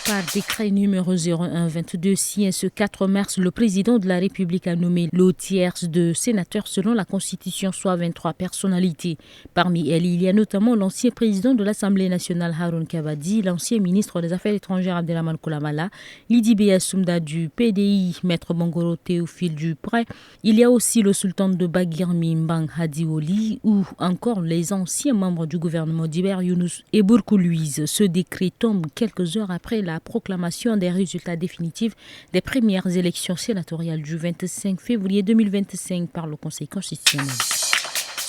Par décret numéro 01-22 signé ce 4 mars, le président de la République a nommé le tiers de sénateurs selon la Constitution, soit 23 personnalités. Parmi elles, il y a notamment l'ancien président de l'Assemblée nationale Haroun Kabadi, l'ancien ministre des Affaires étrangères Abdelrahmane Koulamala, Lidi Beya Soumda du PDI, Maître Bongoro Théophile Dupré. Il y a aussi le sultan de Bagirmi Mbang Hadioli ou encore les anciens membres du gouvernement d'Iber Younous et Bourkou Louise. Ce décret tombe quelques heures après la proclamation des résultats définitifs des premières élections sénatoriales du 25 février 2025 par le Conseil constitutionnel.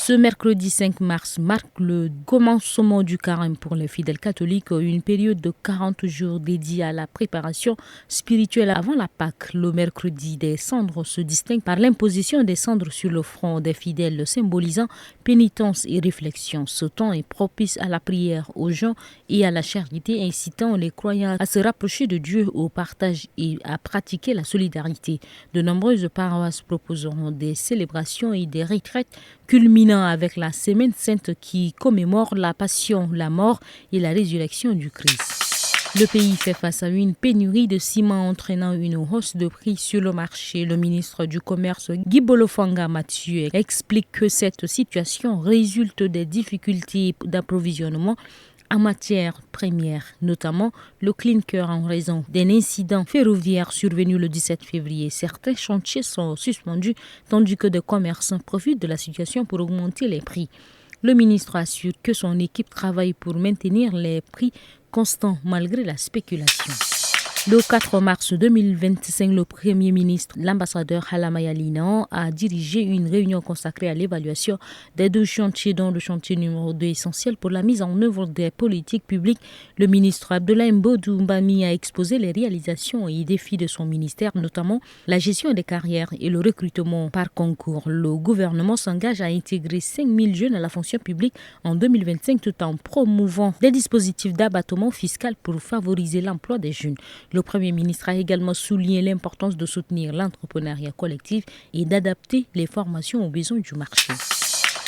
Ce mercredi 5 mars marque le commencement du carême pour les fidèles catholiques, une période de 40 jours dédiée à la préparation spirituelle avant la Pâque. Le mercredi des cendres se distingue par l'imposition des cendres sur le front des fidèles, symbolisant pénitence et réflexion. Ce temps est propice à la prière, aux gens et à la charité, incitant les croyants à se rapprocher de Dieu, au partage et à pratiquer la solidarité. De nombreuses paroisses proposeront des célébrations et des retraites culminant avec la Semaine Sainte qui commémore la Passion, la mort et la résurrection du Christ. Le pays fait face à une pénurie de ciment entraînant une hausse de prix sur le marché. Le ministre du Commerce, Guy Bolofanga Mathieu, explique que cette situation résulte des difficultés d'approvisionnement en matière première, notamment le clinker en raison d'un incident ferroviaire survenu le 17 février. Certains chantiers sont suspendus tandis que des commerçants profitent de la situation pour augmenter les prix. Le ministre assure que son équipe travaille pour maintenir les prix constants malgré la spéculation. Le 4 mars 2025, le Premier ministre, l'ambassadeur Halamaya Linan, a dirigé une réunion consacrée à l'évaluation des 2 chantiers, dont le chantier numéro 2 essentiel pour la mise en œuvre des politiques publiques. Le ministre Abdoulaye Mbodou Mbami a exposé les réalisations et défis de son ministère, notamment la gestion des carrières et le recrutement par concours. Le gouvernement s'engage à intégrer 5000 jeunes à la fonction publique en 2025 tout en promouvant des dispositifs d'abattement fiscal pour favoriser l'emploi des jeunes. Le Premier ministre a également souligné l'importance de soutenir l'entrepreneuriat collectif et d'adapter les formations aux besoins du marché.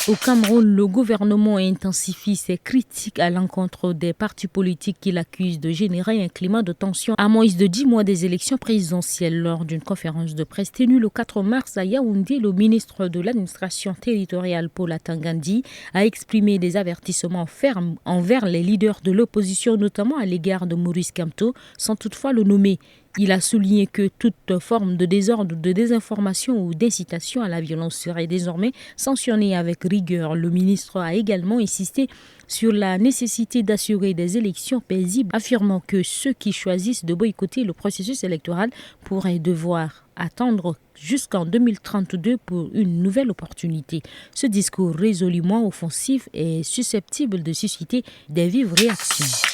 Au Cameroun, le gouvernement intensifie ses critiques à l'encontre des partis politiques qui l'accusent de générer un climat de tension à moins de 10 mois des élections présidentielles. Lors d'une conférence de presse tenue le 4 mars à Yaoundé, le ministre de l'administration territoriale Paul Atangandi a exprimé des avertissements fermes envers les leaders de l'opposition, notamment à l'égard de Maurice Kamto, sans toutefois le nommer. Il a souligné que toute forme de désordre, de désinformation ou d'incitation à la violence serait désormais sanctionnée avec rigueur. Le ministre a également insisté sur la nécessité d'assurer des élections paisibles, affirmant que ceux qui choisissent de boycotter le processus électoral pourraient devoir attendre jusqu'en 2032 pour une nouvelle opportunité. Ce discours résolument offensif est susceptible de susciter des vives réactions.